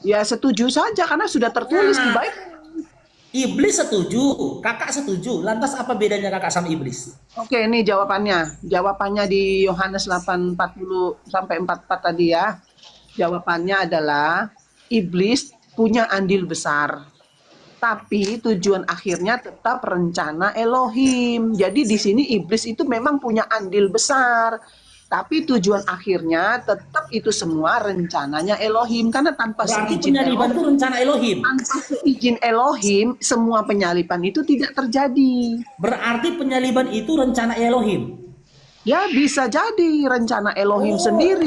Ya setuju saja karena sudah tertulis di Nah, Bible. iblis setuju, kakak setuju. Lantas apa bedanya kakak sama iblis? Oke, ini jawabannya. Jawabannya di Yohanes 8:40 sampai 44 tadi ya. Jawabannya adalah iblis punya andil besar. Tapi tujuan akhirnya tetap rencana Elohim. Jadi di sini iblis itu memang punya andil besar. Tapi tujuan akhirnya tetap itu semua rencananya Elohim. Karena Berarti penyaliban itu rencana Elohim. tanpa seizin Elohim, semua penyaliban itu tidak terjadi. Berarti penyaliban itu rencana Elohim. Ya bisa jadi rencana Elohim Oh, sendiri.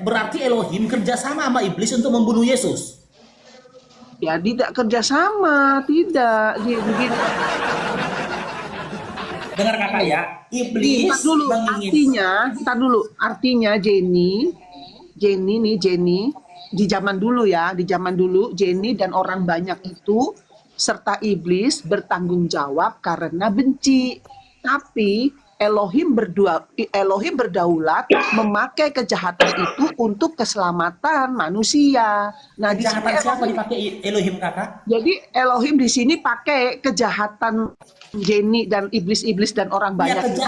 berarti Elohim kerjasama sama iblis untuk membunuh Yesus. Ya tidak kerjasama, tidak. Begini, Dengar kakak ya, iblis ntar dulu, mengingin. artinya Jenny nih, Jenny, di zaman dulu ya, di zaman dulu Jenny dan orang banyak itu serta iblis bertanggung jawab karena benci. Tapi Elohim berdaulat memakai kejahatan itu untuk keselamatan manusia. Nah, di sini Kejahatan siapa Elohim, dipakai Elohim kakak? jadi Elohim di sini pakai kejahatan Jenny dan iblis-iblis dan orang Ya, banyak itu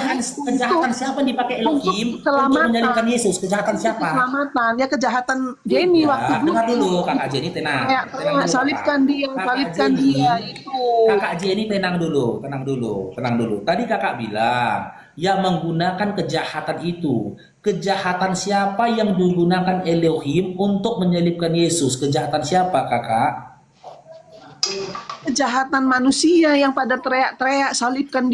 kejahatan siapa yang dipakai untuk Elohim untuk keselamatan, menyalibkan Yesus? Kejahatan untuk siapa? keselamatan. Ya kejahatan Jenny waktu Tidak, dengar dulu. dulu kakak Jenny, tenang. Kayak Tenang dulu kakak. salibkan dia, Kakak salibkan Jenny, dia itu. kakak Jenny tenang dulu, tenang dulu, tenang dulu. Tadi kakak bilang, yang menggunakan kejahatan itu. Kejahatan siapa yang digunakan Elohim untuk menyalibkan Yesus? Kejahatan siapa kakak? Kejahatan manusia yang pada teriak-teriak salibkan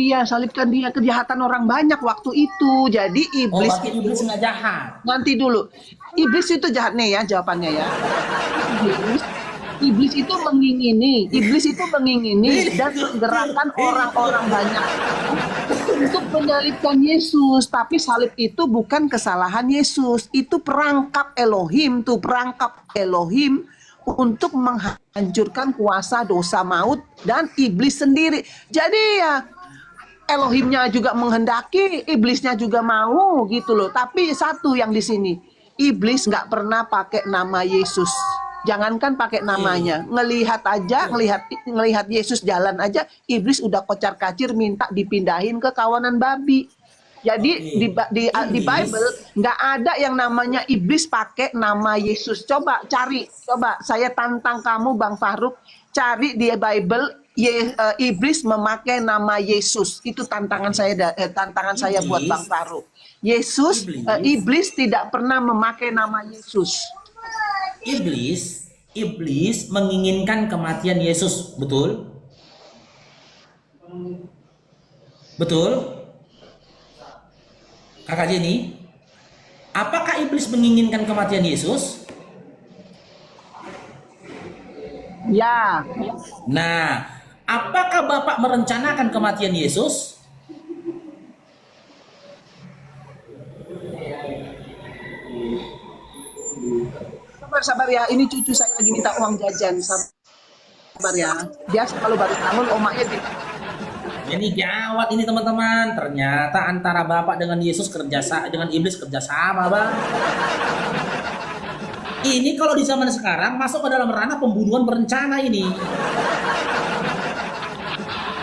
dia, kejahatan orang banyak waktu itu. Jadi Oh, iblis berarti itu iblis nggak jahat. nanti dulu. Iblis itu jahat nih ya jawabannya ya. Iblis, iblis itu mengingini dan menggerakkan orang-orang banyak untuk menyalibkan Yesus. Tapi salib itu bukan kesalahan Yesus, itu perangkap Elohim, tuh perangkap Elohim untuk menghancurkan kuasa dosa maut dan iblis sendiri. Jadi ya Elohimnya juga menghendaki, iblisnya juga mau gitu loh. Tapi satu yang di sini, iblis nggak pernah pakai nama Yesus. Jangankan pakai Oke, namanya, ngelihat Yesus jalan aja, iblis udah kocar-kacir minta dipindahin ke kawanan babi. Jadi oke. di Iblis, Bible nggak ada yang namanya iblis pakai nama Yesus. Coba cari, coba saya tantang kamu Bang Faruk, cari di Bible iblis memakai nama Yesus. Itu tantangan saya buat iblis, Bang Faruk. Yesus, iblis, iblis tidak pernah memakai nama Yesus. iblis menginginkan kematian Yesus, betul? Betul? Kakak Jenny, apakah iblis menginginkan kematian Yesus? Ya, Nah, apakah Bapak merencanakan kematian Yesus? sabar ya. Ini cucu saya lagi minta uang jajan. Sabar ya. Dia kalau baru bangun, omaknya Ini gawat ini teman-teman. Ternyata antara Bapak dengan Yesus dengan iblis kerjasama, Bang. Ini kalau di zaman sekarang masuk ke dalam ranah pembunuhan berencana ini.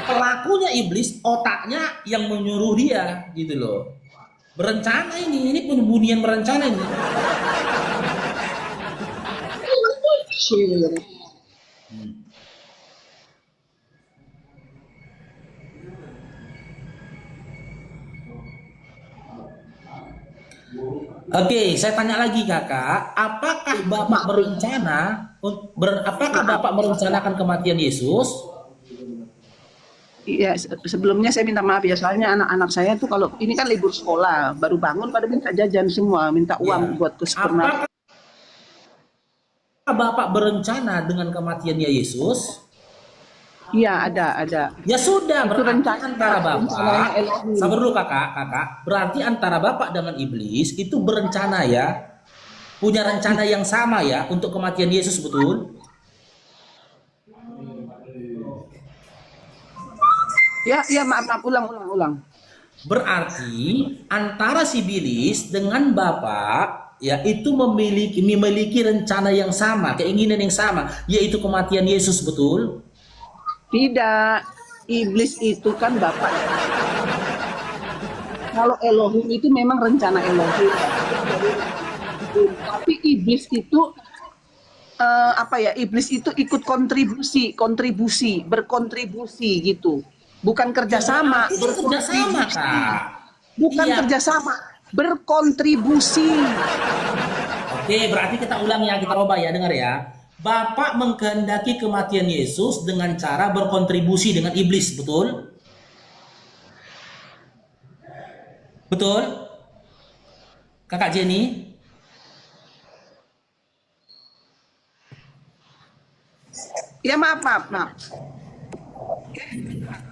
Pelakunya iblis, otaknya yang menyuruh dia, gitu loh. Berencana ini pembunuhan berencana ini. share. Oke, saya tanya lagi kakak, apakah Bapak merencanakan kematian Yesus? Iya, sebelumnya saya minta maaf ya, soalnya anak-anak saya tuh kalau ini kan libur sekolah, baru bangun pada minta jajan semua, minta uang Ya. buat ke supermarket. Apakah Bapak berencana dengan kematiannya Yesus? Iya, ada. Ya sudah, Itu berarti antara rencananya Bapak, Elohim. sabar dulu kakak, berarti antara Bapak dengan iblis itu berencana ya, punya rencana yang sama ya untuk kematian Yesus, betul? Ya, maaf, ulang. Berarti antara si Bilis dengan Bapak ya itu memiliki rencana yang sama, keinginan yang sama, yaitu kematian Yesus, betul? Tidak, iblis itu kan Bapak. Kalau Elohim itu memang rencana Elohim. Tapi iblis itu apa ya? Iblis itu ikut berkontribusi gitu. Bukan kerjasama, Itu kerjasama, Kak. bukan Iya. kerjasama, berkontribusi. Oke, berarti kita ulang ya, kita ubah ya, dengar ya. Bapak mengkehendaki kematian Yesus dengan cara berkontribusi dengan iblis, betul? Betul? Kakak Jenny? Ya maaf.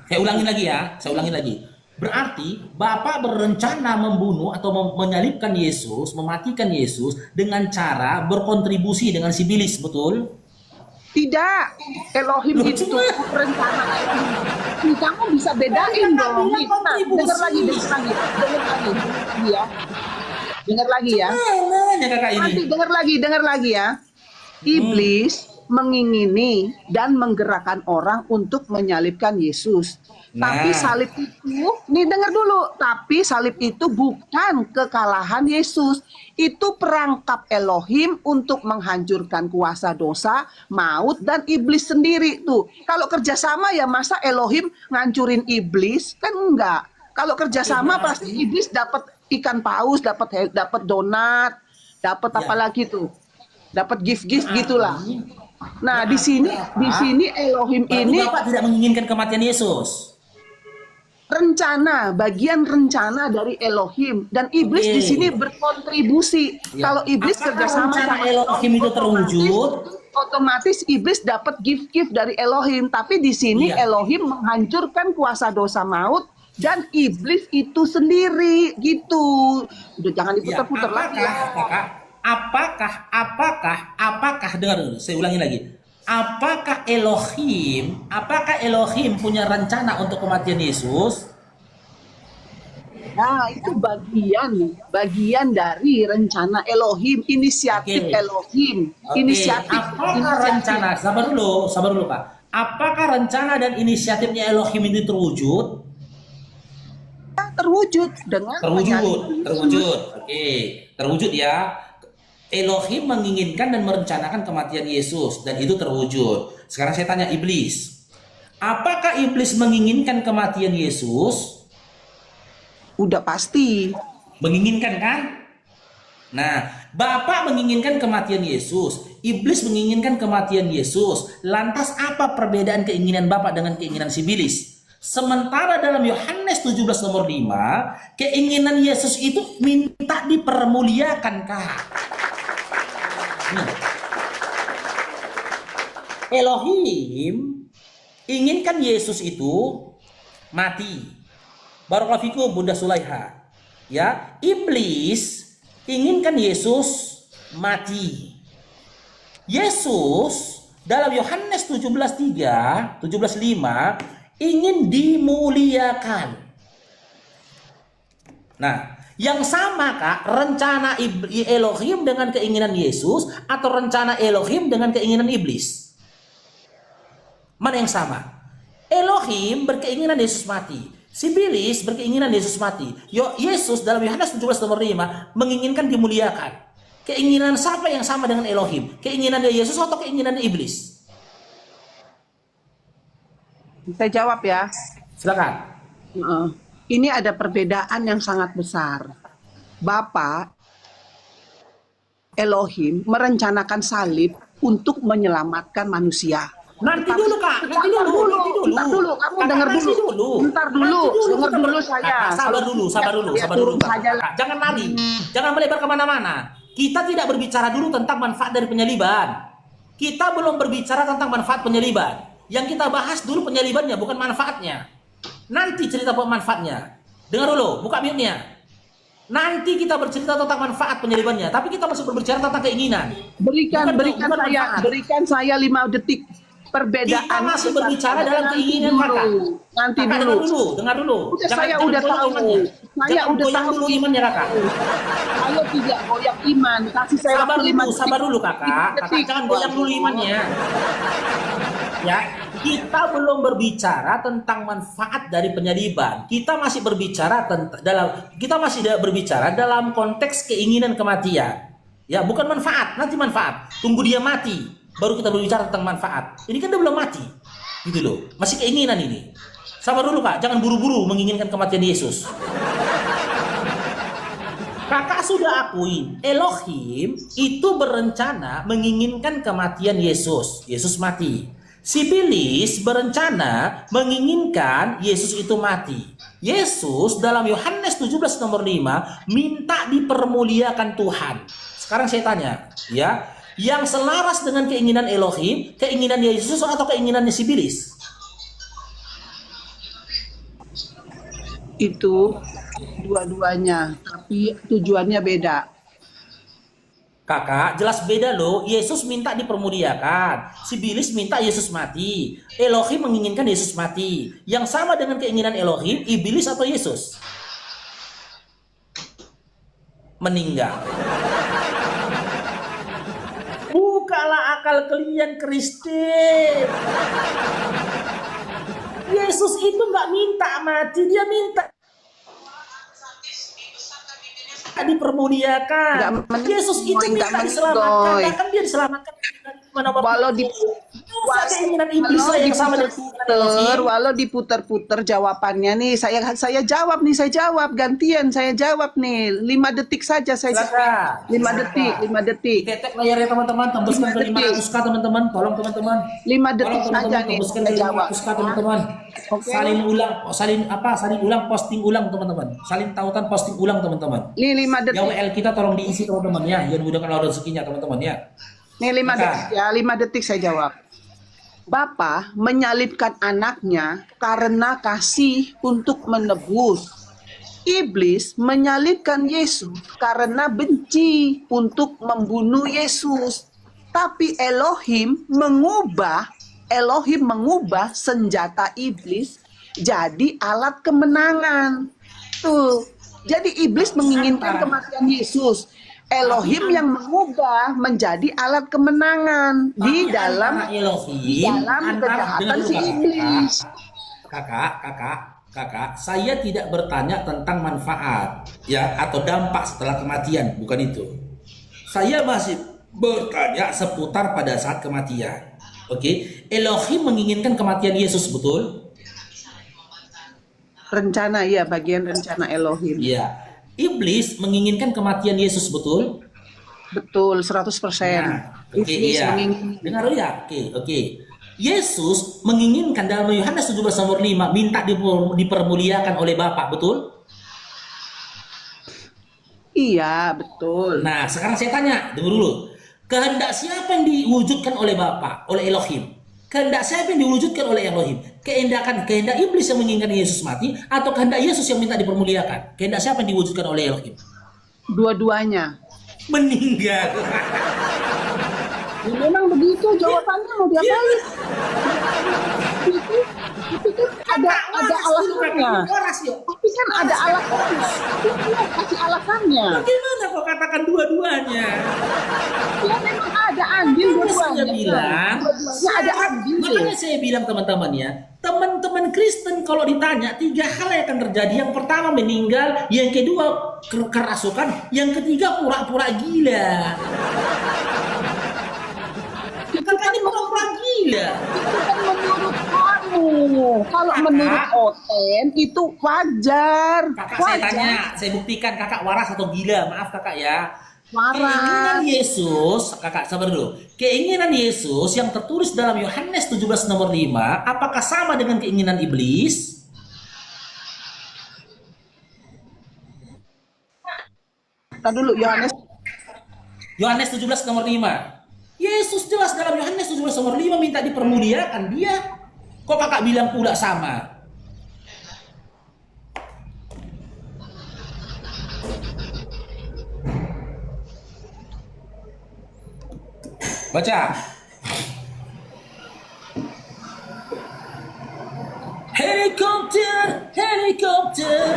Saya ulangin lagi ya, saya ulangin lagi. Berarti Bapak berencana membunuh atau menyalibkan Yesus, mematikan Yesus dengan cara berkontribusi dengan si Bilis, betul? Tidak, Elohim Loh, itu cuma- rencana Elohim. Nih, kamu bisa bedain Kan dong. bilang Nih, kontribusi. dengar lagi ya. Dengar lagi ya. Mana kakak ini? Nanti dengar lagi ya. Iblis mengingini dan menggerakkan orang untuk menyalibkan Yesus. Tapi Nah. salib itu, nih dengar dulu, tapi salib itu bukan kekalahan Yesus. Itu perangkap Elohim untuk menghancurkan kuasa dosa, maut, dan iblis sendiri tuh. Kalau kerjasama ya masa Elohim ngancurin iblis? Kan enggak. Kalau kerjasama pasti iblis dapat ikan paus, dapat donat, dapat Ya. apa lagi tuh? Dapat gift-gift gitulah. Nah, di sini Elohim Berarti ini Bapak tidak menginginkan kematian Yesus. bagian rencana dari Elohim, dan iblis Oke. di sini berkontribusi. Ya. Kalau iblis Apakah kerjasama rencana sama Elohim itu terwujud? otomatis iblis dapat gift-gift dari Elohim. Tapi di sini Iya. Elohim menghancurkan kuasa dosa maut dan iblis itu sendiri gitu. Udah jangan Ya, diputar-putar lagi ya. apakah dengar dulu, saya ulangi lagi. Apakah Elohim punya rencana untuk kematian Yesus? Nah, itu bagian dari rencana Elohim, inisiatif Oke. Elohim, Oke, inisiatif. apakah rencana, sabar dulu Kak. Apakah rencana dan inisiatifnya Elohim itu terwujud? terwujud dengan Terwujud. Oke, terwujud ya. Elohim menginginkan dan merencanakan kematian Yesus dan itu terwujud. Sekarang saya tanya iblis. Apakah iblis menginginkan kematian Yesus? Udah pasti. Menginginkan kan? Nah, Bapak menginginkan kematian Yesus, iblis menginginkan kematian Yesus. Lantas apa perbedaan keinginan Bapak dengan keinginan si iblis? Sementara dalam Yohanes 17 nomor 5, keinginan Yesus itu minta dipermuliakan, Kak. Nih. Elohim inginkan Yesus itu mati. Barakallahu fikum Bunda Sulaiha. Ya, iblis inginkan Yesus mati. Yesus dalam Yohanes 17:3, 17:5 ingin dimuliakan. Nah, yang sama Kak, rencana Elohim dengan keinginan Yesus atau rencana Elohim dengan keinginan iblis? Mana yang sama? Elohim berkeinginan Yesus mati. Si Bilis berkeinginan Yesus mati. Yesus dalam Yohanes 17 nomor 5 menginginkan dimuliakan. Keinginan siapa yang sama dengan Elohim? Keinginan Yesus atau keinginan iblis? Saya jawab ya. Silakan. Ini ada perbedaan yang sangat besar. Bapak Elohim merencanakan salib untuk menyelamatkan manusia. Nanti dulu Kak, nanti dulu. Bentar dulu, kamu dengar dulu. Bentar dulu, dengar dulu saya. Sabar dulu. Ya, turun Kak. saja lah. Kak, jangan lari, jangan melebar kemana-mana. Kita tidak berbicara dulu tentang manfaat dari penyaliban. Kita belum berbicara tentang manfaat penyaliban. Yang kita bahas dulu penyalibannya, bukan manfaatnya. Nanti cerita manfaatnya. Dengar dulu, buka mute-nya. Nanti kita bercerita tentang manfaat penyalibannya, tapi kita masih berbicara tentang keinginan. Berikan Bukan manfaat. saya 5 detik. perbedaan Kita masih berbicara dalam keinginan kakak. Nanti Kakak dulu. dengar dulu. Udah, saya udah goyang tahu. imannya. Saya Jangan udah goyang tahu. dulu imannya kakak. Saya tidak goyang iman. Kasih saya Sabar waktu 5 dulu, detik. sabar dulu kakak. Kakak jangan goyang dulu imannya. Ya, kita belum berbicara tentang manfaat dari penyaliban. Kita masih berbicara dalam konteks keinginan kematian. Ya, bukan manfaat. Nanti manfaat. Tunggu dia mati, baru kita berbicara tentang manfaat. Ini kan dia belum mati, gitu loh. Masih keinginan ini. Sabar dulu kak, jangan buru-buru menginginkan kematian Yesus. Kakak sudah akui, Elohim itu berencana menginginkan kematian Yesus. Yesus mati. Sibilis berencana menginginkan Yesus itu mati. Yesus dalam Yohanes 17 nomor 5 minta dipermuliakan Tuhan. Sekarang saya tanya, ya, yang selaras dengan keinginan Elohim, keinginan Yesus atau keinginannya Sibilis? Itu dua-duanya, tapi tujuannya beda. Kakak, jelas beda loh. Yesus minta dipermuliakan, Sibilis minta Yesus mati. Elohim menginginkan Yesus mati. Yang sama dengan keinginan Elohim, iblis atau Yesus? Meninggal. Bukalah akal kalian Kristen. Yesus itu nggak minta mati, dia minta dipermuliakan. Yesus itu minta diselamatkan, bahkan dia diselamatkan dari mana-mana. Walau keinginan iblis yang sama dengan walau diputer-puter jawabannya nih, saya jawab gantian saya jawab nih 5 detik saja saya jawab. 5 detik. Tetek layarnya teman-teman, tembuskan ke 500k teman-teman, tolong teman-teman. 5 detik saja nih tembuskan saya ke jawab. 500k teman-teman. Oke. Saling ulang, posting ulang teman-teman. Saling tautan, posting ulang teman-teman. Nih 5 detik. Yang WL kita tolong diisi teman-teman ya, yang mudahkan Allah rezekinya teman-teman ya. Nih 5 detik ya, 5 detik saya jawab. Bapa menyalibkan anaknya karena kasih untuk menebus. Iblis menyalibkan Yesus karena benci untuk membunuh Yesus. Tapi Elohim mengubah senjata iblis jadi alat kemenangan. Tuh. Jadi iblis menginginkan kematian Yesus. Elohim yang mengubah menjadi alat kemenangan di dalam kejahatan si iblis. Kakak, saya tidak bertanya tentang manfaat ya atau dampak setelah kematian, bukan itu. Saya masih bertanya seputar pada saat kematian. Oke, Elohim menginginkan kematian Yesus, betul? Rencana, ya, bagian rencana Elohim. Iya. Iblis menginginkan kematian Yesus, betul? Betul, 100%. Nah, oke, iya. Dengar ya. Oke. Yesus menginginkan dalam Yohanes 17 nomor 5 minta dipermuliakan oleh Bapa, betul? Iya, betul. Nah, sekarang saya tanya, dengar dulu. Kehendak siapa yang diwujudkan oleh Bapa, oleh Elohim? Kehendak siapa yang diwujudkan oleh Elohim? Kehendak iblis yang menginginkan Yesus mati atau kehendak Yesus yang minta dipermuliakan? Kehendak siapa yang diwujudkan oleh Elohim? Dua-duanya. Meninggal. Ya, memang begitu jawabannya, mau diapain? Itu kan ada alasannya. Tapi kan ada alasannya. Kasih alasannya. Bagaimana kok katakan dua-duanya? Ya memang ada andil dua-duanya. Bilang, ada andil. Makanya saya bilang teman-teman ya, teman-teman Kristen kalau ditanya 3 hal yang akan terjadi. Yang pertama meninggal, yang kedua kerasukan, yang ketiga pura-pura gila. Kakak ini pura-pura gila. Itu kan menurut kamu. Kalau menurut Oten itu wajar. Kakak wajar. saya tanya, saya buktikan kakak waras atau gila. Maaf kakak ya. Waras. Keinginan Yesus, kakak sabar dulu. Keinginan Yesus yang tertulis dalam Yohanes 17 nomor 5, apakah sama dengan keinginan iblis? Kita dulu Yohanes 17 nomor 5. Yesus jelas dalam Yohanes 17 nomor 5 minta dipermuliakan dia. Kok kakak bilang pula sama? Baca. helikopter.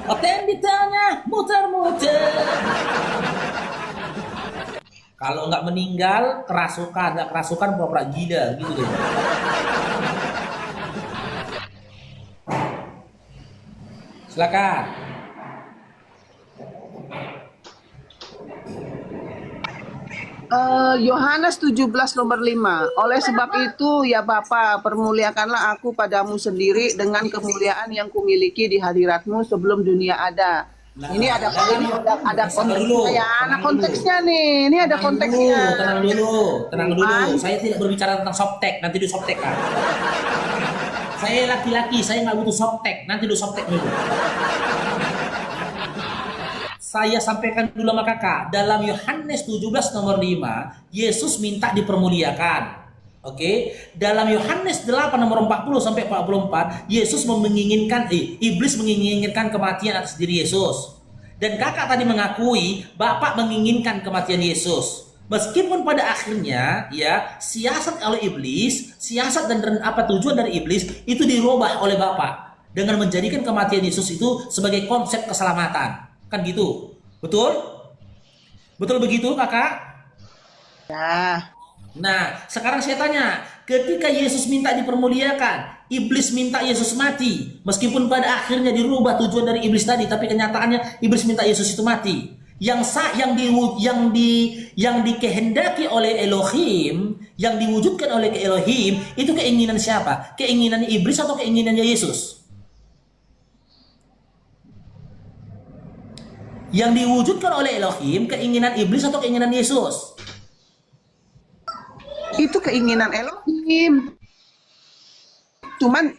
Oten ditanya muter-muter. Kalau nggak meninggal kerasukan, nggak kerasukan pura-pura gila gitu deh. Silakan. Yohanes 17 nomor 5. Oleh sebab itu ya Bapa, permuliakanlah aku padamu sendiri dengan kemuliaan yang kumiliki di hadiratmu sebelum dunia ada. Nah, Ini ada sabar dulu, konteksnya ya, ada tenang konteksnya nih. Ini ada konteksnya. Tenang dulu. Saya tidak berbicara tentang softtek, nanti di softtek kan. Saya laki-laki, saya nggak butuh softtek, nanti di softtek dulu. Saya sampaikan dulu sama kakak, dalam Yohanes 17 nomor 5, Yesus minta dipermuliakan. Oke, dalam Yohanes 8 nomor 40 sampai 44, Yesus menginginkan iblis menginginkan kematian atas diri Yesus. Dan kakak tadi mengakui Bapak menginginkan kematian Yesus. Meskipun pada akhirnya ya siasat oleh iblis, siasat dan apa tujuan dari iblis itu dirubah oleh Bapak dengan menjadikan kematian Yesus itu sebagai konsep keselamatan. Kan gitu. Betul? Betul begitu, kakak? Ya. Nah, sekarang saya tanya, ketika Yesus minta dipermuliakan, iblis minta Yesus mati, meskipun pada akhirnya dirubah tujuan dari iblis tadi, tapi kenyataannya iblis minta Yesus itu mati. Yang dikehendaki oleh Elohim, yang diwujudkan oleh Elohim, itu keinginan siapa? Keinginan iblis atau keinginannya Yesus? Yang diwujudkan oleh Elohim, keinginan iblis atau keinginan Yesus? Itu keinginan Elohim. Cuman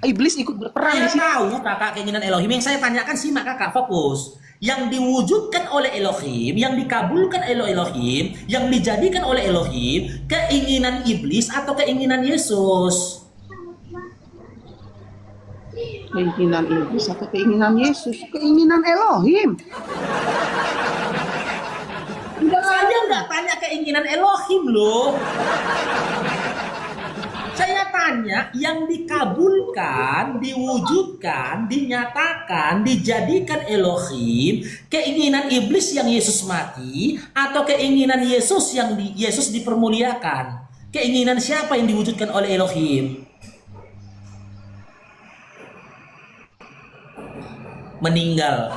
iblis ikut berperan di Saya situ. tahu kakak keinginan Elohim. Yang saya tanyakan simak kakak, fokus. Yang diwujudkan oleh Elohim, yang dikabulkan oleh Elohim, yang dijadikan oleh Elohim, keinginan iblis atau keinginan Yesus? Keinginan iblis atau keinginan Yesus? Keinginan Elohim. Saya nggak tanya keinginan Elohim loh. Saya tanya yang dikabulkan, diwujudkan, dinyatakan, dijadikan Elohim, keinginan iblis yang Yesus mati atau keinginan Yesus yang Yesus dipermuliakan? Keinginan siapa yang diwujudkan oleh Elohim? Meninggal.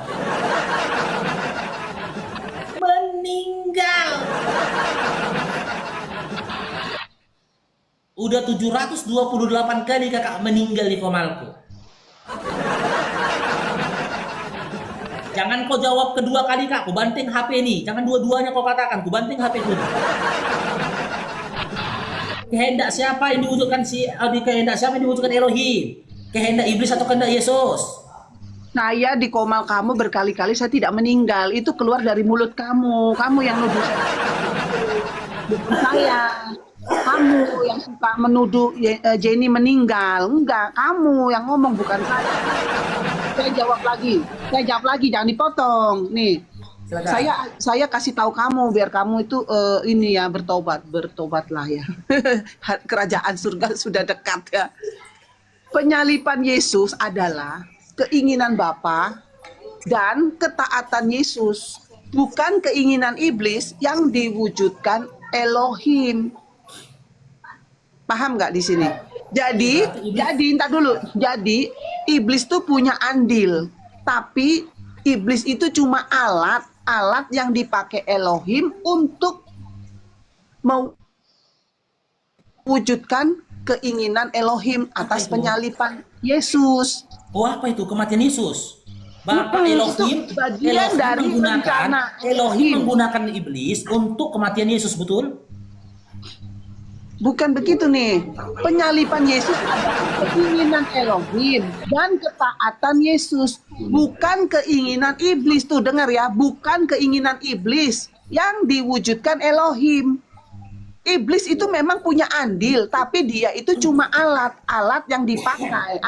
Meninggal. Udah 728 kali kakak meninggal di komalku. Jangan kau jawab kedua kali kak, ku banting HP nih. Jangan dua-duanya kau katakan, ku banting HP dulu. Kehendak siapa yang diwujudkan kehendak siapa yang diwujudkan Elohim? Kehendak iblis atau kehendak Yesus? Saya di komal kamu berkali-kali saya tidak meninggal. Itu keluar dari mulut kamu. Kamu yang nuduh saya. Bukan saya. Kamu yang suka menuduh Jenny meninggal. Enggak, kamu yang ngomong bukan saya. Saya jawab lagi, jangan dipotong. Nih. Silakan. Saya kasih tahu kamu biar kamu itu ini ya bertobatlah ya. Kerajaan surga sudah dekat ya. Penyalipan Yesus adalah keinginan Bapa dan ketaatan Yesus, bukan keinginan iblis yang diwujudkan Elohim. Paham nggak di sini? Jadi entar dulu. Jadi iblis tuh punya andil, tapi iblis itu cuma alat yang dipakai Elohim untuk mewujudkan keinginan Elohim atas penyalipan Yesus. Oh apa itu kematian Yesus? Bapak Itu bagian dari rencana Elohim menggunakan iblis untuk kematian Yesus, betul? Bukan begitu nih. Penyalipan Yesus adalah keinginan Elohim dan ketaatan Yesus, bukan keinginan iblis. Tuh dengar ya, bukan keinginan iblis yang diwujudkan Elohim. Iblis itu memang punya andil, tapi dia itu cuma alat yang dipakai,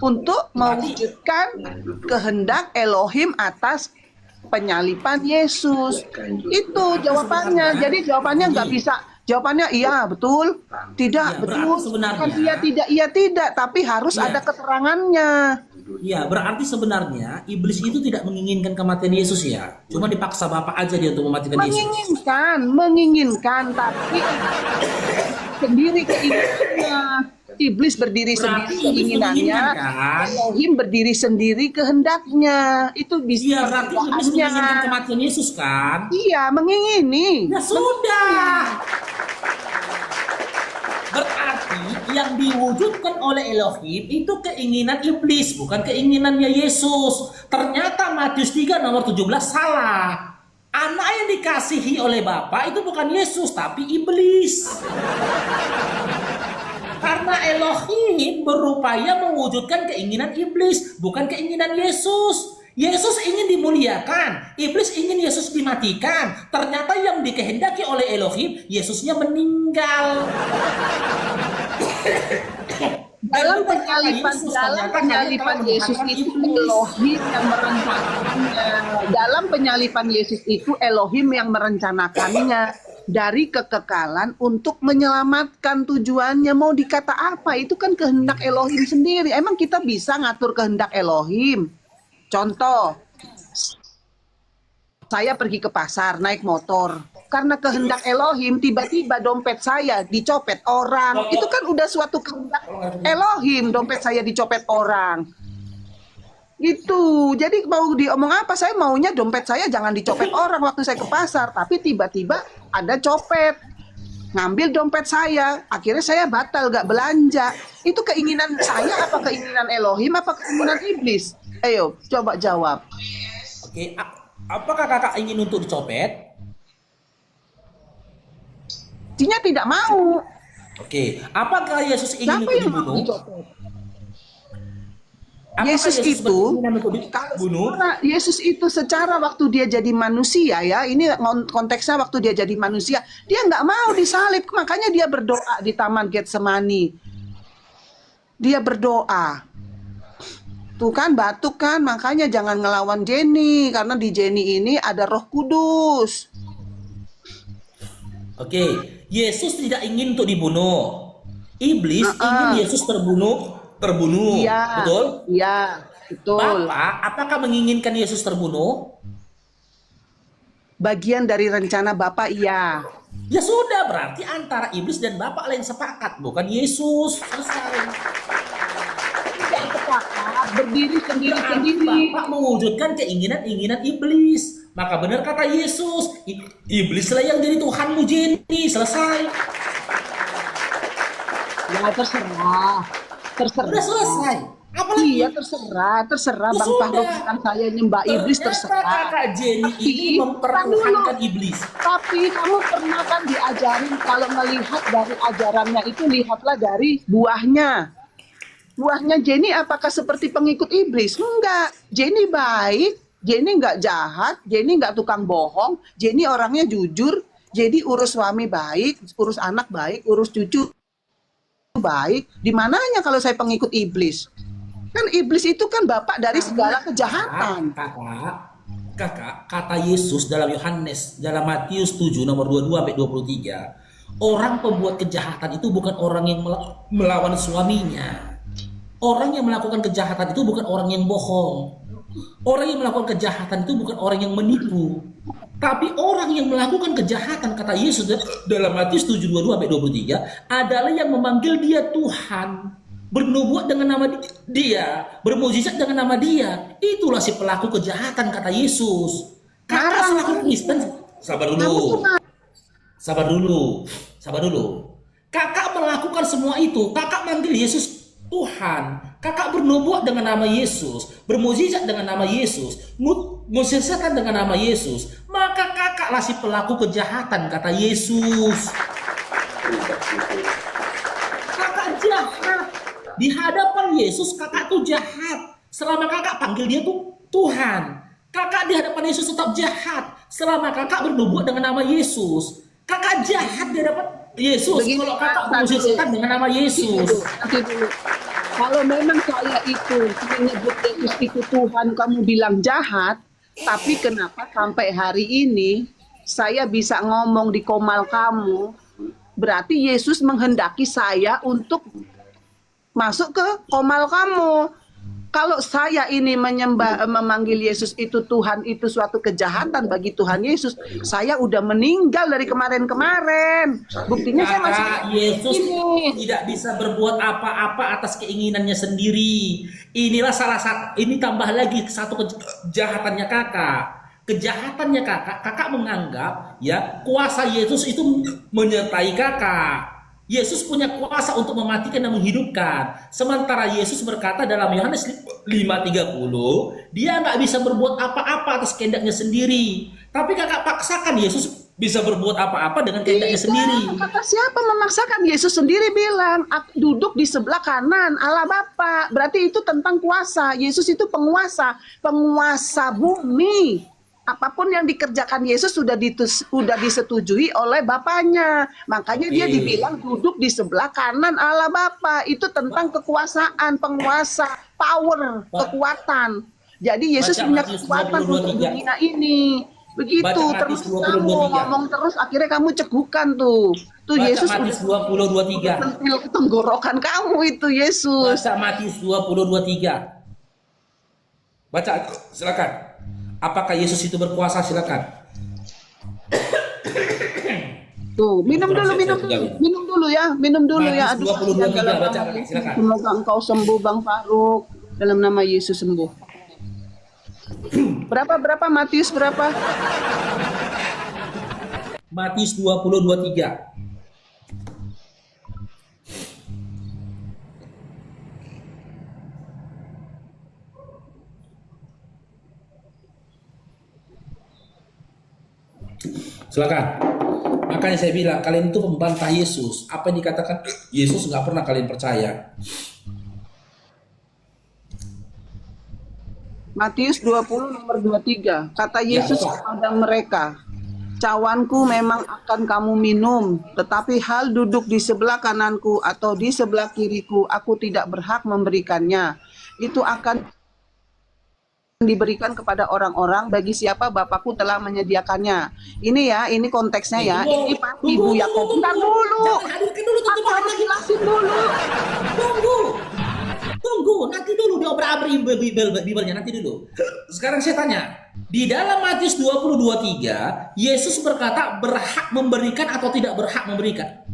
untuk mewujudkan kehendak Elohim atas penyalipan Yesus. Itu jawabannya. Jadi jawabannya nggak bisa Jawabannya iya, betul. Tidak, Ya, betul. berarti sebenarnya, Bukan iya tidak, tapi harus ya, ada keterangannya. ya, berarti sebenarnya iblis itu tidak menginginkan kematian Yesus ya. Cuma dipaksa Bapa aja dia untuk mematikan Yesus. Menginginkan, tapi sendiri keinginannya. Iblis berdiri Berarti sendiri iblis keinginannya, menginginkan kan? Elohim berdiri sendiri kehendaknya. Itu bisa Iya, berarti iblis menginginkan perbedaannya. kematian Yesus kan? Iya, mengingini. Ya sudah. Berarti yang diwujudkan oleh Elohim itu keinginan iblis, bukan keinginannya Yesus. Ternyata Matius 3 nomor 17 salah. Anak yang dikasihi oleh Bapa itu bukan Yesus, tapi iblis. Karena Elohim berupaya mewujudkan keinginan iblis, bukan keinginan Yesus. Yesus ingin dimuliakan, iblis ingin Yesus dimatikan. Ternyata yang dikehendaki oleh Elohim, Yesusnya meninggal. Dalam penyalipan Yesus itu Elohim yang merencanakannya. Dalam penyalipan Yesus itu Elohim yang merencanakannya dari kekekalan untuk menyelamatkan tujuannya. Mau dikata apa? Itu kan kehendak Elohim sendiri. Emang kita bisa ngatur kehendak Elohim? Contoh, saya pergi ke pasar naik motor. Karena kehendak Elohim, tiba-tiba dompet saya dicopet orang. Itu kan udah suatu kehendak Elohim, dompet saya dicopet orang. Itu. Jadi mau diomong apa? Saya maunya dompet saya jangan dicopet orang waktu saya ke pasar. Tapi tiba-tiba ada copet. Ngambil dompet saya. Akhirnya saya batal gak belanja. Itu keinginan saya apa keinginan Elohim apa keinginan iblis? Ayo, coba jawab. Oke, apakah kakak ingin untuk dicopet? Dia tidak mau. Oke, apakah Yesus ingin Siapa untuk yang mau dibunuh? dicopet? Apakah Yesus itu, berkeinginan untuk dibunuh? Yesus itu secara waktu dia jadi manusia ya, ini konteksnya waktu dia jadi manusia, dia nggak mau disalib, makanya dia berdoa di Taman Getsemani. Dia berdoa. Tuh kan batuk kan, makanya jangan ngelawan Jenny, karena di Jenny ini ada Roh Kudus. Oke, Yesus tidak ingin untuk dibunuh. Iblis ingin Yesus terbunuh. Iya, Betul? iya, betul. Bapak, apakah menginginkan Yesus terbunuh? Bagian dari rencana Bapak, iya. Ya sudah, berarti antara iblis dan Bapak lain sepakat, bukan Yesus. Selesai. Tidak sepakat, berdiri sendiri-sendiri. Bapak mewujudkan keinginan-keinginan iblis. Maka benar kata Yesus, iblislah yang jadi Tuhanmu Jenny. Selesai. Ya terserah. Udah selesai. Apalagi? Iya terserah Ya Bang sudah. Fahro kan saya nyembah iblis Ternyata terserah. kakak Jenny Tapi, ini mempertuhankan iblis. Tapi kamu pernah kan diajarin kalau melihat dari ajarannya itu lihatlah dari buahnya. Buahnya Jenny apakah seperti pengikut iblis? Enggak. Jenny baik, Jenny nggak jahat, Jenny nggak tukang bohong, Jenny orangnya jujur, jadi urus suami baik, urus anak baik, urus cucu baik. Di mananya kalau saya pengikut iblis? Kan iblis itu kan bapak dari segala kejahatan. Kakak, kata Yesus dalam Yohanes, dalam Matius 7 nomor 22 sampai 23, orang pembuat kejahatan itu bukan orang yang melawan suaminya. Orang yang melakukan kejahatan itu bukan orang yang bohong. Orang yang melakukan kejahatan itu bukan orang yang menipu. Tapi orang yang melakukan kejahatan, kata Yesus dalam Matius 7, 22 sampai 23, adalah yang memanggil dia Tuhan. Bernubuat dengan nama dia, bermukjizat dengan nama dia. Itulah si pelaku kejahatan, kata Yesus. Kakak selaku Kristen, sabar dulu. Kakak melakukan semua itu, kakak manggil Yesus Tuhan. Kakak bernubuat dengan nama Yesus, bermukjizat dengan nama Yesus, mukjizatkan dengan nama Yesus. Maka kakaklah si pelaku kejahatan, kata Yesus. Kakak jahat. Di hadapan Yesus kakak tuh jahat. Selama kakak panggil dia tuh Tuhan. Kakak di hadapan Yesus tetap jahat. Selama kakak bernubuat dengan nama Yesus. Kakak jahat di hadapan Yesus. Kalau kakak bermukjizat dengan nama Yesus. Nanti dulu. Kalau memang saya itu menyebut Yesus itu Tuhan, kamu bilang jahat, tapi kenapa sampai hari ini saya bisa ngomong di komal kamu, berarti Yesus menghendaki saya untuk masuk ke komal kamu. Kalau saya ini memanggil Yesus itu Tuhan, itu suatu kejahatan bagi Tuhan Yesus. Saya udah meninggal dari kemarin-kemarin. Buktinya saya masih Kakak, Yesus ini. tidak bisa berbuat apa-apa atas keinginannya sendiri. Inilah salah satu, ini tambah lagi satu kejahatannya kakak. Kejahatannya kakak menganggap ya kuasa Yesus itu menyertai kakak. Yesus punya kuasa untuk mematikan dan menghidupkan. Sementara Yesus berkata dalam Yohanes 5:30, dia nggak bisa berbuat apa-apa atas kehendaknya sendiri. Tapi kakak paksakan Yesus bisa berbuat apa-apa dengan kehendaknya sendiri. Kata siapa memaksakan? Yesus sendiri bilang, duduk di sebelah kanan Allah Bapa. Berarti itu tentang kuasa. Yesus itu penguasa, penguasa bumi. Apapun yang dikerjakan Yesus sudah disetujui oleh Bapaknya. Makanya dia dibilang duduk di sebelah kanan Allah Bapa. Itu tentang kekuasaan, penguasa, power, kekuatan. Jadi Yesus Baca punya Matius kekuatan 22:3. untuk dunia ini. Begitu, Baca terus Matius kamu 22:3. ngomong terus akhirnya kamu cegukan tuh. Tuh Baca Yesus Matius udah 20:23. sentil ke tenggorokan kamu itu Yesus. Baca Matius 20:23. Baca, silakan. Apakah Yesus itu berkuasa? Silakan. Tuh, minum dulu ya. Minum dulu ya. Matius 20:23, baca, silakan. Semoga engkau sembuh Bang Faruk. Dalam nama Yesus sembuh. Berapa Matius berapa? Matius 20:23. Silakan. Makanya saya bilang kalian itu membantah Yesus. Apa yang dikatakan Yesus nggak pernah kalian percaya. Matius 20 nomor 23. Kata Yesus betul. kepada mereka, cawanku memang akan kamu minum, tetapi hal duduk di sebelah kananku atau di sebelah kiriku, aku tidak berhak memberikannya. Itu akan diberikan kepada orang-orang bagi siapa Bapakku telah menyediakannya. Ini ya, ini konteksnya ya. Ini pasti Ibu Yakobus. Bentar dulu. Jangan hadirkan dulu Aku harus jelasin dulu. Tunggu, nanti dulu diobrak-abrik Bibelnya nanti dulu. Sekarang saya tanya, di dalam Matius 20:23, Yesus berkata berhak memberikan atau tidak berhak memberikan?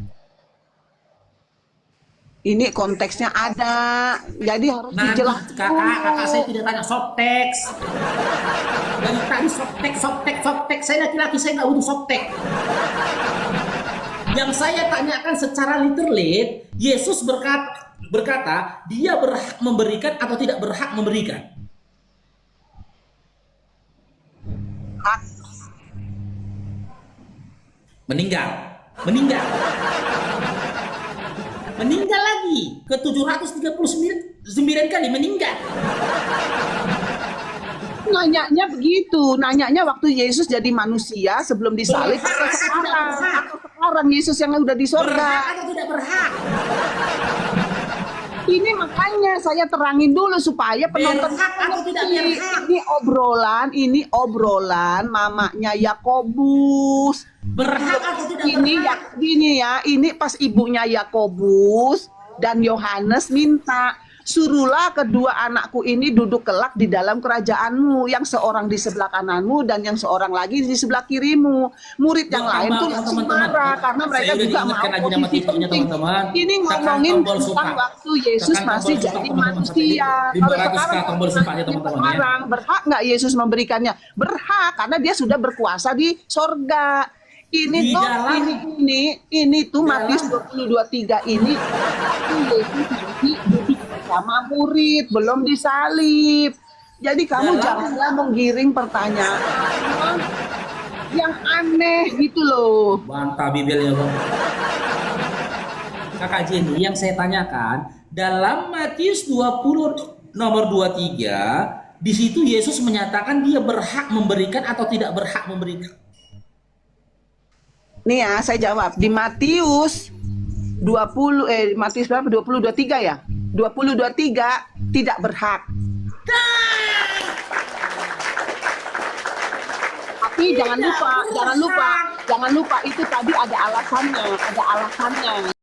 Ini konteksnya ada, jadi harus Nanti dijelaskan. kakak saya tidak tanya softtext. Dari tadi softtext. Saya laki-laki, saya nggak butuh softtext. Yang saya tanyakan secara literally, Yesus berkata dia berhak memberikan atau tidak berhak memberikan. Hak. Meninggal lagi ke 739 kali meninggal. Nanyanya waktu Yesus jadi manusia sebelum disalib Berhak, atau sekarang Yesus yang udah di Berhak sorga. atau tidak berhak? Ini makanya saya terangin dulu supaya penonton Berhak atau tidak berhak? ini obrolan mamanya Yakobus. Berhak atau tidak berhak? Ini pas ibunya Yakobus dan Yohanes minta, suruhlah kedua anakku ini duduk kelak di dalam kerajaanmu, yang seorang di sebelah kananmu dan yang seorang lagi di sebelah kirimu. Murid yang lain tuh langsung marah karena mereka juga mau posisi penting. Ini ngomongin tentang waktu Yesus masih jadi manusia. Kalau sekarang berhak nggak Yesus memberikannya? Berhak, karena dia sudah berkuasa di sorga. Ini tuh Matius 20:23 ini Yesus masih duduk bersama murid, belum disalib. Jadi kamu janganlah menggiring pertanyaan yang aneh gitu loh. Bantah Bibelnya bang. Kakak Jenny, yang saya tanyakan dalam Matius 20 nomor 23, di situ Yesus menyatakan dia berhak memberikan atau tidak berhak memberikan. Nih ya, saya jawab di Matius 20:23 ya. 20:23 tidak berhak. Tapi jangan lupa Jangan lupa itu tadi ada alasannya, ada alasannya.